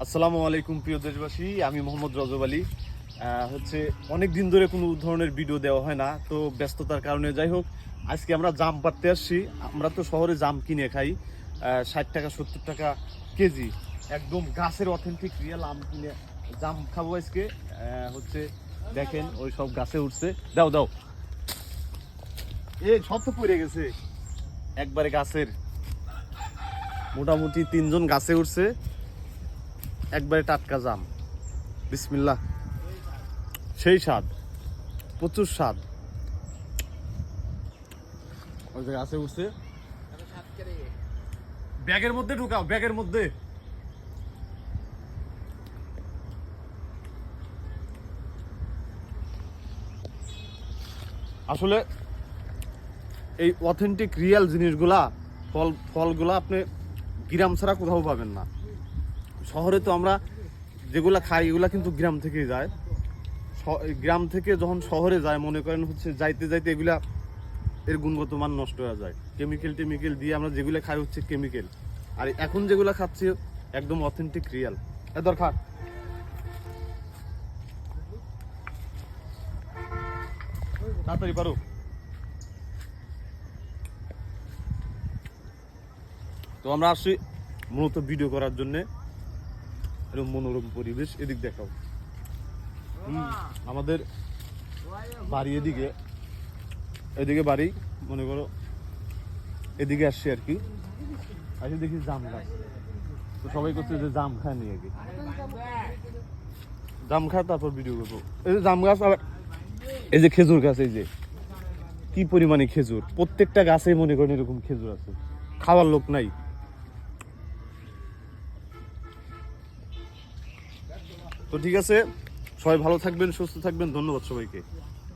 আসসালামু আলাইকুম প্রিয় দেশবাসী, আমি মোহাম্মদ রজব আলী। হচ্ছে অনেক দিন ধরে কোনো ধরনের ভিডিও দেওয়া হয় না, তো ব্যস্ততার কারণে। যাই হোক, আজকে আমরা জাম পাড়তে আসছি। আমরা তো শহরে জাম কিনে খাই 60 টাকা 70 টাকা কেজি। একদম গাছের অথেন্টিক রিয়েল আম কিনে জাম খাবো আজকে। হচ্ছে দেখেন ওই সব গাছে উঠছে। দাও দাও, এই সব তো পড়ে গেছে একবারে গাছের। মোটামুটি 3জন গাছে উঠছে, একবারে টাটকা জাম। বিসমিল্লাহ, সেই স্বাদ, প্রচুর স্বাদ। ওই যে গাছে উঠছে, ব্যাগের মধ্যে ঢুকাও, ব্যাগের মধ্যে। আসলে এই অথেন্টিক রিয়েল জিনিসগুলা, ফলগুলা আপনি গ্রাম ছাড়া কোথাও পাবেন না। শহরে তো আমরা যেগুলা খাই এগুলা কিন্তু গ্রাম থেকেই যায়। গ্রাম থেকে যখন শহরে যায়, মনে করেন হচ্ছে যাইতে যাইতে এগুলা এর গুণগত মান নষ্ট হয়ে যায়। কেমিক্যাল দিয়ে আমরা যেগুলো খাই হচ্ছে কেমিক্যাল, আর এখন যেগুলো খাচ্ছি একদম অথেন্টিক রিয়েল। এ দরকার তাড়াতাড়ি পারো। তো আমরা আসছি মূলত ভিডিও করার জন্য। এরকম মনোরম পরিবেশ, এদিক দেখাও। আমাদের বাড়ি এদিকে বাড়ি, মনে করো এদিকে আসছি আর কি। আসি দেখি জাম গাছ, তো সবাই করছে যে জাম খায় নি আগে, জাম খায় তারপর ভিডিও করবো। এই যে জাম গাছ, আবার এই যে খেজুর গাছ, এই যে কি পরিমাণে খেজুর, প্রত্যেকটা গাছে মনে করেন এরকম খেজুর আছে, খাওয়ার লোক নাই। তো ঠিক আছে, সবাই ভালো থাকবেন, সুস্থ থাকবেন, ধন্যবাদ সবাইকে।